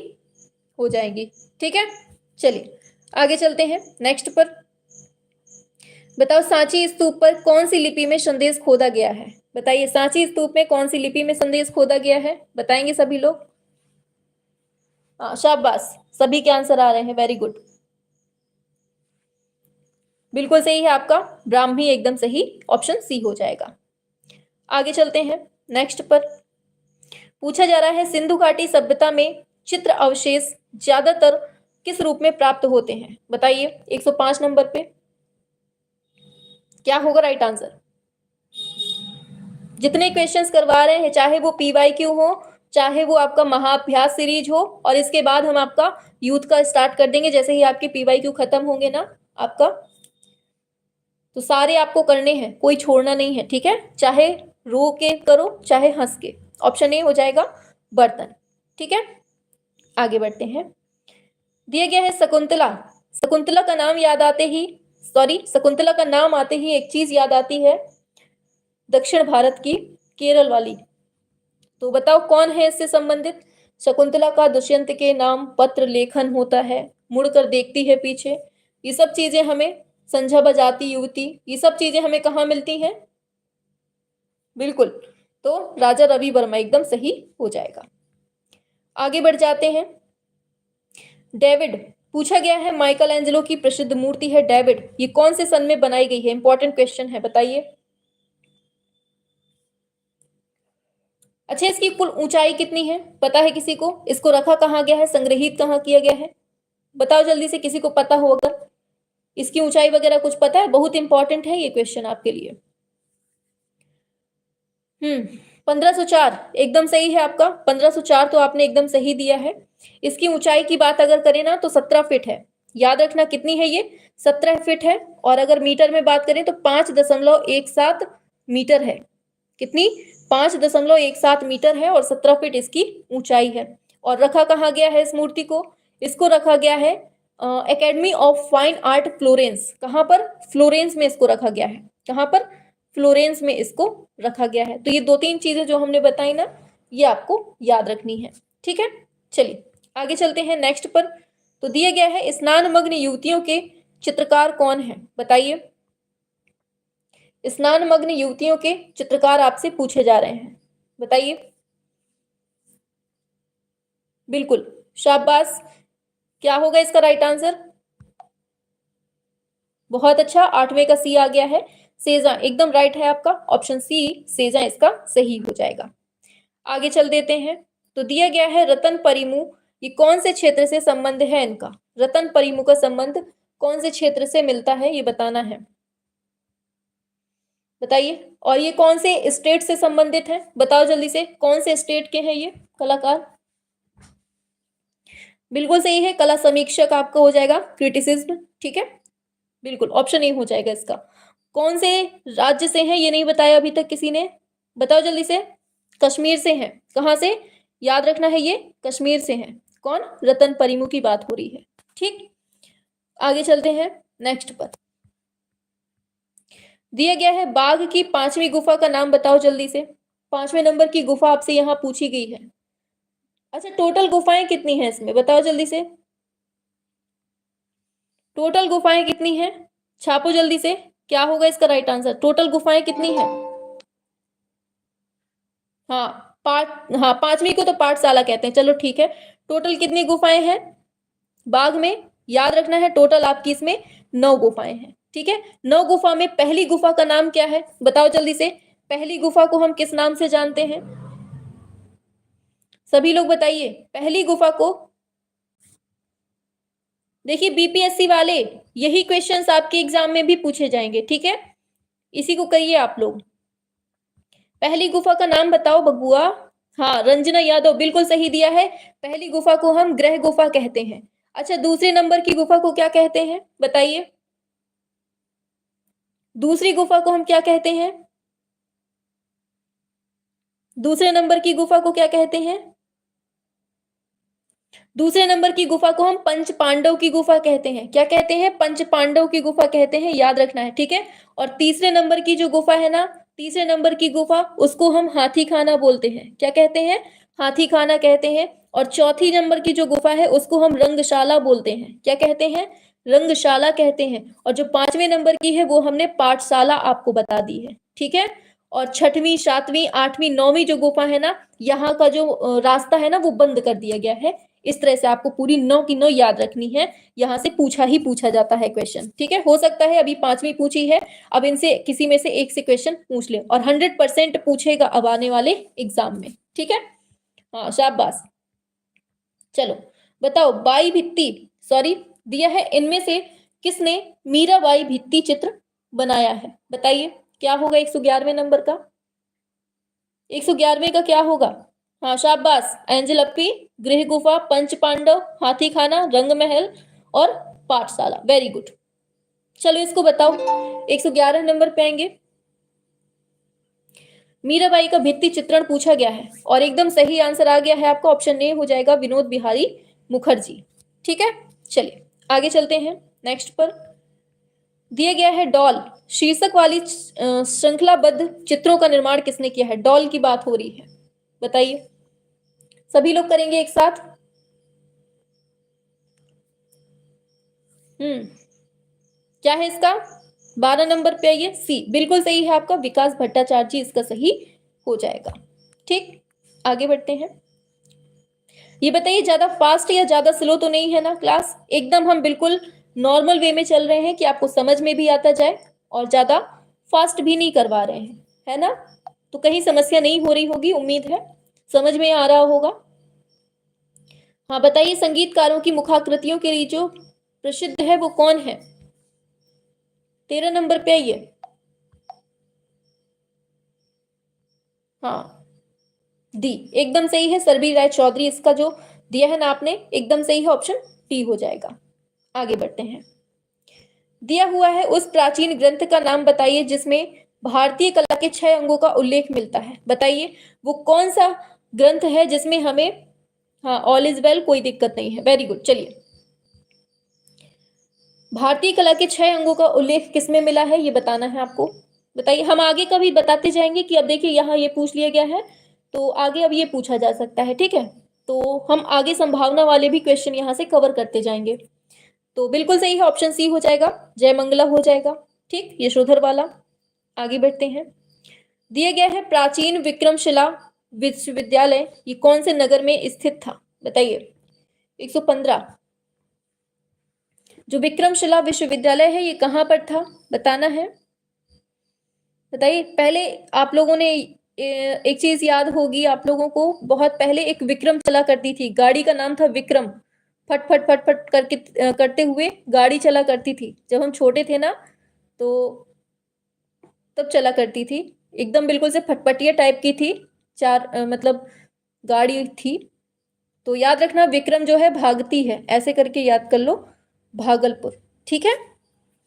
हो जाएंगी। ठीक है, चलिए आगे चलते हैं नेक्स्ट पर। बताओ सांची स्तूप पर कौन सी लिपि में संदेश खोदा गया है? बताइए, सांची स्तूप में कौन सी लिपि में संदेश खोदा गया है? बताएंगे सभी लोग। हाँ शाबाश, सभी के आंसर आ रहे हैं, वेरी गुड। बिल्कुल सही है आपका, ब्राह्मी एकदम सही, ऑप्शन सी हो जाएगा। आगे चलते हैं नेक्स्ट पर। पूछा जा रहा है सिंधु घाटी सभ्यता में चित्र अवशेष ज्यादातर किस रूप में प्राप्त होते हैं? बताइए 105 नंबर पे क्या होगा राइट आंसर? जितने क्वेश्चंस करवा रहे हैं, चाहे वो पीवाईक्यू हो, चाहे वो आपका महाअभ्यास सीरीज हो, और इसके बाद हम आपका यूथ का स्टार्ट कर देंगे जैसे ही आपके पीवाईक्यू खत्म होंगे ना आपका, तो सारे आपको करने हैं, कोई छोड़ना नहीं है। ठीक है, चाहे रो के करो चाहे हंस के। ऑप्शन ए हो जाएगा बर्तन। ठीक है, आगे बढ़ते हैं। दिया गया है शकुंतला। शकुंतला का नाम याद आते ही, शकुंतला का नाम आते ही एक चीज याद आती है, दक्षिण भारत की, केरल वाली। तो बताओ कौन है इससे संबंधित? शकुंतला का दुष्यंत के नाम पत्र लेखन होता है, मुड़कर देखती है पीछे, ये सब चीजें हमें, संझा बजाती युवती, ये सब चीजें हमें कहाँ मिलती हैं? बिल्कुल, तो राजा रवि वर्मा एकदम सही हो जाएगा। आगे बढ़ जाते हैं। डेविड पूछा गया है, माइकल एंजेलो की प्रसिद्ध मूर्ति है डेविड, ये कौन से सन में बनाई गई है? इंपॉर्टेंट क्वेश्चन है, बताइए। अच्छा, इसकी कुल ऊंचाई कितनी है पता है किसी को? इसको रखा कहाँ गया है, संग्रहित कहाँ किया गया है? बताओ जल्दी से, किसी को पता हो अगर इसकी ऊंचाई वगैरह कुछ पता है, बहुत इंपॉर्टेंट है ये क्वेश्चन आपके लिए। 1504 एकदम सही है आपका, 1504 तो आपने एकदम सही दिया है। इसकी ऊंचाई की बात अगर करें ना तो 17 फीट है। याद रखना कितनी है ये, 17 फीट है। और अगर मीटर में बात करें तो 5.17 मीटर है। कितनी? 5.17 मीटर है और 17 फीट इसकी ऊंचाई है। और रखा कहाँ गया है इस मूर्ति को? इसको रखा गया है academy of fine art Florence. कहाँ पर? फ्लोरेंस में इसको रखा गया है। कहाँ पर? फ्लोरेंस में इसको रखा गया है। तो ये 2-3 चीजें जो हमने बताई ना, ये आपको याद रखनी है। ठीक है, चलिए आगे चलते हैं नेक्स्ट पर। तो दिया गया है स्नान मग्न युवतियों के चित्रकार कौन है? बताइए। स्नान मग्न युवतियों के चित्रकार आपसे पूछे जा रहे हैं, बताइए। बिल्कुल, शाबाश। क्या होगा इसका राइट आंसर? बहुत अच्छा, 8वें का सी आ गया है, सेजा एकदम राइट है आपका, ऑप्शन सी सेजा इसका सही हो जाएगा। आगे चल देते हैं। तो दिया गया है रतन परिमु, ये कौन से क्षेत्र से संबंध है इनका? रतन परिमु का संबंध कौन से क्षेत्र से मिलता है, ये बताना है। बताइए। और ये कौन से स्टेट से संबंधित है, बताओ जल्दी से, कौन से स्टेट के हैं ये कलाकार? बिल्कुल सही है, कला समीक्षक आपका हो जाएगा, क्रिटिसिज्म, ठीक है, बिल्कुल ऑप्शन ए हो जाएगा इसका। कौन से राज्य से हैं ये नहीं बताया अभी तक किसी ने, बताओ जल्दी से। कश्मीर से हैं, कहाँ से, याद रखना है ये कश्मीर से हैं। कौन? रतन परिमु की बात हो रही है, ठीक। आगे चलते हैं नेक्स्ट पर। दिया गया है बाघ की 5वीं गुफा का नाम बताओ जल्दी से। 5वें नंबर की गुफा आपसे यहाँ पूछी गई है। अच्छा, टोटल गुफाएं कितनी हैं इसमें, बताओ जल्दी से। टोटल गुफाएं कितनी हैं, छापो जल्दी से, क्या होगा इसका राइट आंसर, टोटल गुफाएं कितनी हैं? हाँ, हाँ, 5वीं को तो पाठशाला कहते हैं, चलो ठीक है। टोटल कितनी गुफाएं हैं बाघ में, याद रखना है, टोटल आपकी इसमें 9 गुफाएं हैं, ठीक है। 9 गुफा में पहली गुफा का नाम क्या है, बताओ जल्दी से। पहली गुफा को हम किस नाम से जानते हैं, सभी लोग बताइए, पहली गुफा को। देखिए बीपीएससी वाले, यही क्वेश्चंस आपके एग्जाम में भी पूछे जाएंगे, ठीक है, इसी को करिए आप लोग। पहली गुफा का नाम बताओ बबुआ। हाँ, रंजना यादव, बिल्कुल सही दिया है। पहली गुफा को हम ग्रह गुफा कहते हैं। अच्छा, दूसरे नंबर की गुफा को क्या कहते हैं, बताइए। दूसरी गुफा को हम क्या कहते हैं, दूसरे नंबर की गुफा को क्या कहते हैं? दूसरे नंबर की गुफा को हम पंच पांडव की गुफा कहते हैं, क्या कहते हैं, पंच पांडव की गुफा कहते हैं, याद रखना है, ठीक है। और तीसरे नंबर की जो गुफा है ना, तीसरे नंबर की गुफा, उसको हम हाथी खाना बोलते हैं, क्या कहते हैं, हाथी खाना कहते हैं। और चौथी नंबर की जो गुफा है उसको हम रंगशाला बोलते हैं, क्या कहते हैं, रंगशाला कहते हैं। और जो 5वें नंबर की है वो हमने पाठशाला आपको बता दी है, ठीक है। और 6वीं, 7वीं, 8वीं, 9वीं जो गुफा है ना, यहाँ का जो रास्ता है ना वो बंद कर दिया गया है। इस तरह से आपको पूरी 9 की 9 याद रखनी है, यहाँ से पूछा ही पूछा जाता है क्वेश्चन, ठीक है। हो सकता है अभी 5वीं पूछी है, अब इनसे किसी में से एक से क्वेश्चन पूछ ले, और 100% पूछेगा अब आने वाले एग्जाम में, ठीक है। हाँ, शाबाश। चलो बताओ, बाई भित्ति, सॉरी, दिया है इनमें से किसने मीराबाई भित्ति चित्र बनाया है, बताइए। क्या होगा 111वें नंबर का, 111वें का क्या होगा? हाँ, शाबाश, एंजल अप्पी, गृह गुफा, पंच पांडव, हाथी खाना, रंग महल और पाठशाला, वेरी गुड। चलो इसको बताओ, 111 नंबर पे आएंगे। मीराबाई का भित्ति चित्रण पूछा गया है और एकदम सही आंसर आ गया है आपका, ऑप्शन ए हो जाएगा, विनोद बिहारी मुखर्जी, ठीक है। चलिए आगे चलते हैं नेक्स्ट पर। दिया गया है डॉल शीर्षक वाली श्रृंखलाबद्ध चित्रों का निर्माण किसने किया है, डॉल की बात हो रही है, बताइए। सभी लोग करेंगे एक साथ। क्या है इसका, 12 नंबर पे आइए, सी, बिल्कुल सही है आपका, विकास भट्टाचार्य जी इसका सही हो जाएगा, ठीक। आगे बढ़ते हैं। ये बताइए, ज्यादा फास्ट या ज्यादा स्लो तो नहीं है ना क्लास, एकदम हम बिल्कुल नॉर्मल वे में चल रहे हैं कि आपको समझ में भी आता जाए, और ज्यादा फास्ट भी नहीं करवा रहे हैं, है ना। तो कहीं समस्या नहीं हो रही होगी, उम्मीद है समझ में आ रहा होगा। हाँ बताइए, संगीतकारों की मुखाकृतियों के लिए जो प्रसिद्ध है वो कौन है, 13 नंबर पे आइए। हाँ, डी एकदम सही है, सरबीर राय चौधरी, इसका जो दिया है ना आपने एकदम सही है, ऑप्शन डी हो जाएगा। आगे बढ़ते हैं। दिया हुआ है उस प्राचीन ग्रंथ का नाम बताइए जिसमें भारतीय कला के 6 अंगों का उल्लेख मिलता है, बताइए वो कौन सा ग्रंथ है जिसमें हमें, हाँ, ऑल इज वेल, कोई दिक्कत नहीं है, वेरी गुड। चलिए, भारतीय कला के 6 अंगों का उल्लेख किसमें मिला है ये बताना है आपको, बताइए। हम आगे का भी बताते जाएंगे कि अब देखिए यहाँ ये पूछ लिया गया है, तो आगे अब ये पूछा जा सकता है, ठीक है। तो हम आगे संभावना वाले भी क्वेश्चन यहाँ से कवर करते जाएंगे। तो बिल्कुल सही है, ऑप्शन सी हो जाएगा, जयमंगला हो जाएगा, ठीक, यशोधर वाला। आगे बढ़ते हैं। दिया गया है प्राचीन विक्रमशिला विश्वविद्यालय ये कौन से नगर में स्थित था, बताइए। 115, जो विक्रमशिला विश्वविद्यालय है ये कहाँ पर था, बताना है, बताइए। पहले आप लोगों ने एक चीज याद होगी आप लोगों को, बहुत पहले एक विक्रम चला करती थी, गाड़ी का नाम था विक्रम, फट फट फट फट करके करते हुए गाड़ी चला करती थी जब हम छोटे थे ना, तो तब चला करती थी, एकदम बिल्कुल से फटफटिया टाइप की थी, चार मतलब गाड़ी थी। तो याद रखना विक्रम जो है भागती है, ऐसे करके याद कर लो, भागलपुर। ठीक है,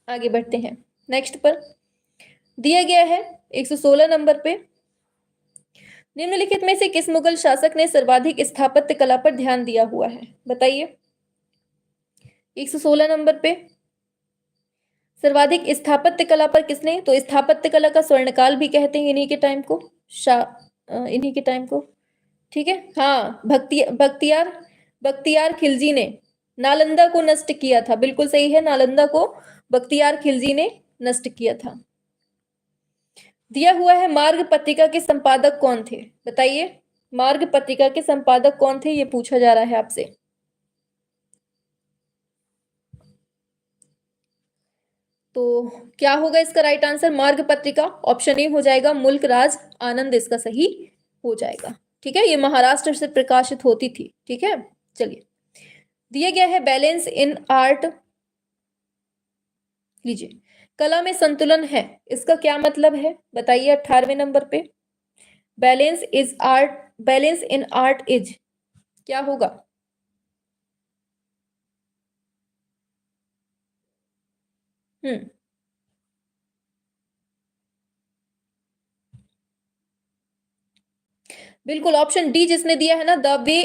आगे बढ़ते हैं नेक्स्ट पर। दिया गया है 116 नंबर पे, निम्नलिखित में से किस मुगल शासक ने सर्वाधिक स्थापत्य कला पर ध्यान दिया हुआ है, बताइए। 116 नंबर पे सर्वाधिक स्थापत्य कला पर किसने, तो स्थापत्य कला का स्वर्णकाल भी कहते हैं इन्हीं के टाइम को, इन्हीं के टाइम को। ठीक है, हाँ, बख्तियार बख्तियार खिलजी ने नालंदा को नष्ट किया था, बिल्कुल सही है, नालंदा को बख्तियार खिलजी ने नष्ट किया था। दिया हुआ है मार्ग पत्रिका के संपादक कौन थे, बताइए। मार्ग पत्रिका के संपादक कौन थे, ये पूछा जा रहा है आपसे। तो क्या होगा इसका राइट आंसर, मार्ग पत्रिका, ऑप्शन ए हो जाएगा, मुल्क राज आनंद इसका सही हो जाएगा। ठीक है, ये महाराष्ट्र से प्रकाशित होती थी। ठीक है, चलिए, दिया गया है बैलेंस इन आर्ट, लीजिए, कला में संतुलन है, इसका क्या मतलब है, बताइए। 18वें नंबर पे balance is art, balance in art is क्या होगा। हम्म, बिल्कुल ऑप्शन डी जिसने दिया है ना, द वे,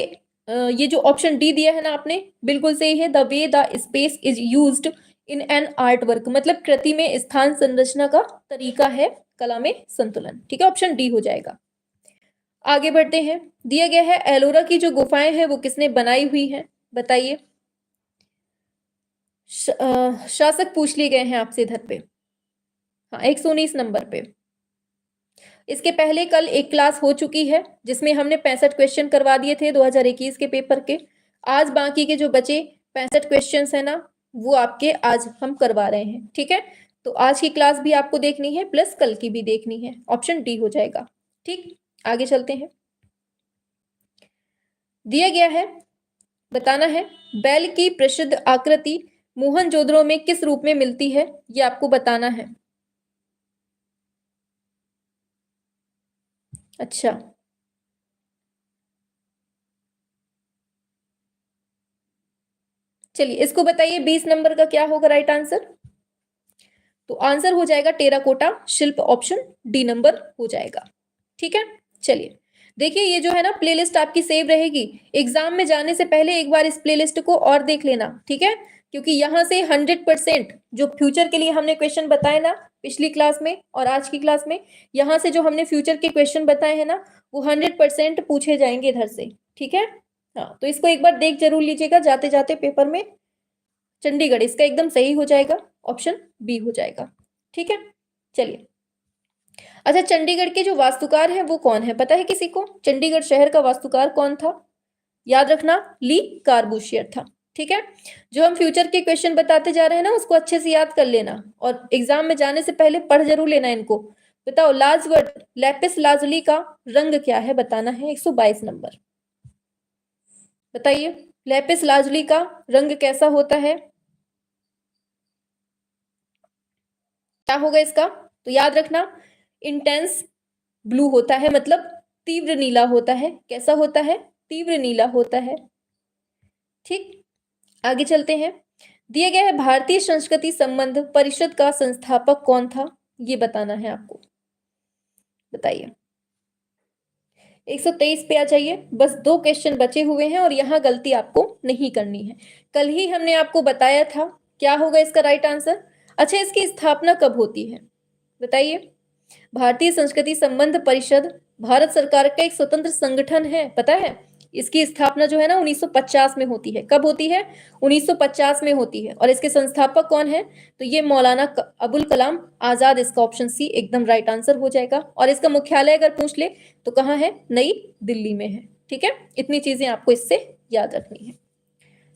ये जो ऑप्शन डी दिया है ना आपने, बिल्कुल सही है, the way the space is used in an art work, मतलब कृति में स्थान संरचना का तरीका है कला में संतुलन। ठीक है, ऑप्शन डी हो जाएगा। आगे बढ़ते हैं, दिया गया है एलोरा की जो गुफाएं हैं वो किसने बनाई हुई है, बताइए। शासक पूछ लिए गए हैं आपसे इधर पे, हाँ, 119 नंबर पे। इसके पहले कल एक क्लास हो चुकी है जिसमें हमने 65 क्वेश्चन करवा दिए थे 2021 के पेपर के। आज बाकी के जो बचे 65 क्वेश्चन है ना, वो आपके आज हम करवा रहे हैं। ठीक है, तो आज की क्लास भी आपको देखनी है, प्लस कल की भी देखनी है, ऑप्शन डी हो जाएगा। ठीक, आगे चलते हैं। दिया गया है, बताना है, बैल की प्रसिद्ध आकृति मोहनजोदड़ो में किस रूप में मिलती है, ये आपको बताना है। अच्छा, चलिए इसको बताइए, 20 नंबर का क्या होगा राइट आंसर। तो आंसर हो जाएगा टेराकोटा शिल्प, ऑप्शन डी नंबर हो जाएगा। ठीक है, चलिए, देखिए ये जो है ना प्लेलिस्ट आपकी सेव रहेगी, एग्जाम में जाने से पहले एक बार इस प्लेलिस्ट को और देख लेना। ठीक है, क्योंकि यहाँ से 100% जो फ्यूचर के लिए हमने क्वेश्चन बताए ना पिछली क्लास में और आज की क्लास में, यहाँ से जो हमने फ्यूचर के क्वेश्चन बताए हैं ना, वो 100% पूछे जाएंगे इधर से। ठीक है, हाँ, तो इसको एक बार देख जरूर लीजिएगा जाते जाते पेपर में। चंडीगढ़ इसका एकदम सही हो जाएगा, ऑप्शन बी हो जाएगा। ठीक है, चलिए, अच्छा, चंडीगढ़ के जो वास्तुकार हैं वो कौन है, पता है किसी को, चंडीगढ़ शहर का वास्तुकार कौन था। याद रखना, ली कार्बूशियर था। ठीक है, जो हम फ्यूचर के क्वेश्चन बताते जा रहे हैं ना उसको अच्छे से याद कर लेना और एग्जाम में जाने से पहले पढ़ जरूर लेना इनको। बताओ, लाजवर्ड लैपिस लाजुली का रंग क्या है, बताना है, 122 नंबर। बताइए, लैपिस लाजुली का रंग कैसा होता है, क्या होगा इसका। तो याद रखना, इंटेंस ब्लू होता है, मतलब तीव्र नीला होता है, कैसा होता है, तीव्र नीला होता है। ठीक, आगे चलते हैं। दिया गया है भारतीय संस्कृति संबंध परिषद का संस्थापक कौन था, ये बताना है आपको, बताइए। 123 पे आ जाइए, बस 2 क्वेश्चन बचे हुए हैं और यहाँ गलती आपको नहीं करनी है। कल ही हमने आपको बताया था, क्या होगा इसका राइट आंसर। अच्छा, इसकी स्थापना कब होती है, बताइए। भारतीय संस्कृति संबंध परिषद भारत सरकार का एक स्वतंत्र संगठन है, पता है। इसकी स्थापना जो है ना 1950 में होती है, कब होती है, 1950 में होती है। और इसके संस्थापक कौन है, तो ये मौलाना अबुल कलाम आजाद, इसका ऑप्शन सी एकदम राइट आंसर हो जाएगा। और इसका मुख्यालय अगर पूछ ले तो कहाँ है, नई दिल्ली में है। ठीक है, इतनी चीजें आपको इससे याद रखनी है।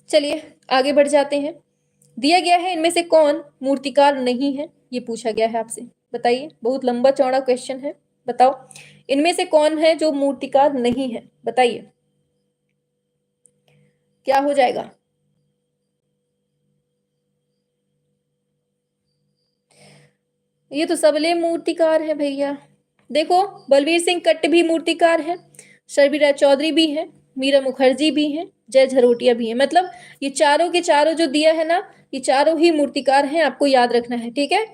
चलिए आगे बढ़ जाते हैं। दिया गया है इनमें से कौन मूर्तिकार नहीं है, ये पूछा गया है आपसे, बताइए। बहुत लंबा चौड़ा क्वेश्चन है, बताओ इनमें से कौन है जो मूर्तिकार नहीं है, बताइए, क्या हो जाएगा। ये तो सबले मूर्तिकार है भैया। देखो, बलवीर सिंह कट्ट भी मूर्तिकार है, शर्मिला चौधरी भी है, मीरा मुखर्जी भी हैं, जय झरोटिया भी है। मतलब ये चारों के चारों जो दिया है ना, ये चारों ही मूर्तिकार हैं, आपको याद रखना है, ठीक है।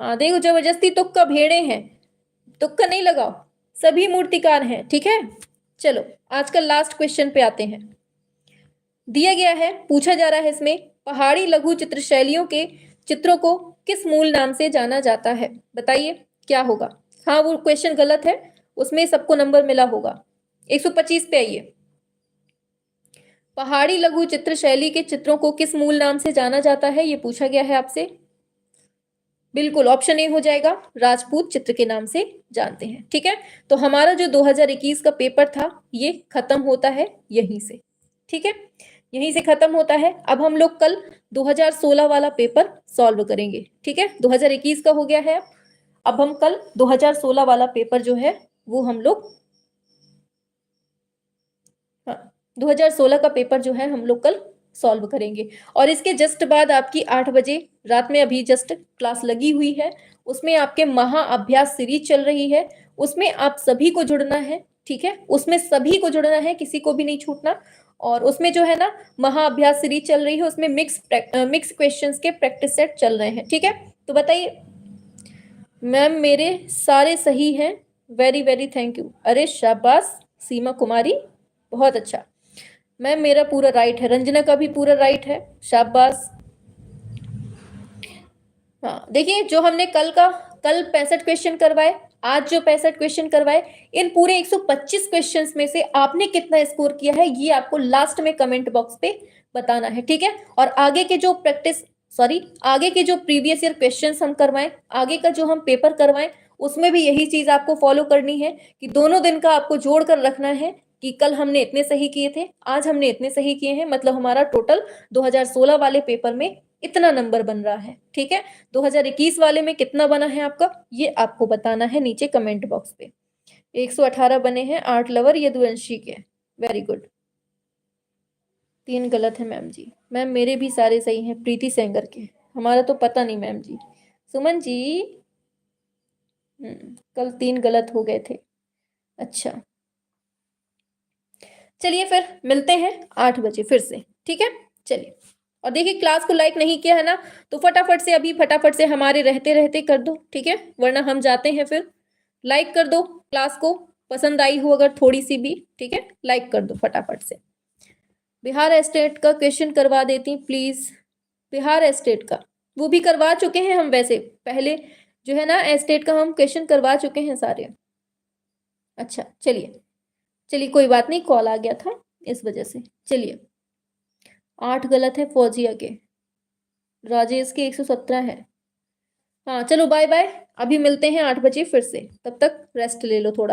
हाँ देखो, जबरदस्ती तुक्का भेड़े हैं, तुक्का नहीं लगाओ, सभी मूर्तिकार हैं, ठीक है। चलो आज का लास्ट क्वेश्चन पे आते हैं। दिया गया है, पूछा जा रहा है इसमें, पहाड़ी लघु चित्र शैलियों के चित्रों को किस मूल नाम से जाना जाता है, बताइए क्या होगा। हाँ वो क्वेश्चन गलत है, उसमें सबको नंबर मिला होगा। 125 पे आइए। पहाड़ी लघु चित्र शैली के चित्रों को किस मूल नाम से जाना जाता है, ये पूछा गया है आपसे। बिल्कुल ऑप्शन ए हो जाएगा, राजपूत चित्र के नाम से जानते हैं, ठीक है। तो हमारा जो 2021 का पेपर था ये खत्म होता है यहीं से, ठीक है, यहीं से खत्म होता है। अब हम लोग कल 2016 वाला पेपर सॉल्व करेंगे, ठीक है। 2021 का हो गया है, अब हम कल 2016 वाला पेपर जो है वो हम लोग, हाँ 2016 का पेपर जो है हम लोग कल सॉल्व करेंगे। और इसके जस्ट बाद आपकी 8 बजे रात में अभी जस्ट क्लास लगी हुई है, उसमें आपके महाअभ्यास सीरीज चल रही है, उसमें आप सभी को जुड़ना है, ठीक है, उसमें सभी को जुड़ना है, किसी को भी नहीं छूटना। और उसमें जो है ना महाअभ्यास सीरीज चल रही है, उसमें मिक्स क्वेश्चंस के प्रैक्टिस सेट चल रहे हैं, ठीक है। तो बताइए मैम, मेरे सारे सही हैं, वेरी वेरी थैंक यू, अरे शाबाश सीमा कुमारी, बहुत अच्छा। मैम मेरा पूरा राइट है, रंजना का भी पूरा राइट है, शाबाश। हाँ देखिए, जो हमने कल 65 क्वेश्चन करवाए, आज जो 65 क्वेश्चन करवाए, इन पूरे 125 क्वेश्चंस में से आपने कितना स्कोर किया है ये आपको लास्ट में कमेंट बॉक्स पे बताना है, ठीक है। और आगे के जो प्रीवियस ईयर क्वेश्चंस हम करवाएं, आगे का जो हम पेपर करवाएं, उसमें भी यही चीज आपको फॉलो करनी है कि दोनों दिन का आपको जोड़ कर रखना है कि कल हमने इतने सही किए थे, आज हमने इतने सही किए हैं, मतलब हमारा टोटल 2016 वाले पेपर में इतना नंबर बन रहा है, ठीक है। 2021 वाले में कितना बना है आपका, ये आपको बताना है नीचे कमेंट बॉक्स पे। 118 बने हैं, 8 लवर यदुवंशी के, वेरी गुड। 3 गलत है मैम जी, मैम मेरे भी सारे सही हैं, प्रीति सेंगर के, हमारा तो पता नहीं मैम जी। सुमन जी, कल 3 गलत हो गए थे, अच्छा। चलिए फिर मिलते हैं 8 बजे फिर से, ठीक है। चलिए, और देखिए क्लास को लाइक नहीं किया है ना, तो फटाफट से अभी फटाफट से हमारे रहते रहते कर दो, ठीक है, वरना हम जाते हैं फिर। लाइक कर दो क्लास को, पसंद आई हो अगर थोड़ी सी भी, ठीक है, लाइक कर दो फटाफट से। बिहार स्टेट का क्वेश्चन करवा देती प्लीज, बिहार स्टेट का वो भी करवा चुके हैं हम, वैसे पहले जो है ना स्टेट का हम क्वेश्चन करवा चुके हैं सारे। अच्छा चलिए, चलिए कोई बात नहीं, कॉल आ गया था इस वजह से। चलिए 8 गलत है फौजिया के, राजेश के 117 है। हाँ चलो बाय बाय, अभी मिलते हैं 8 बजे फिर से, तब तक रेस्ट ले लो थोड़ा।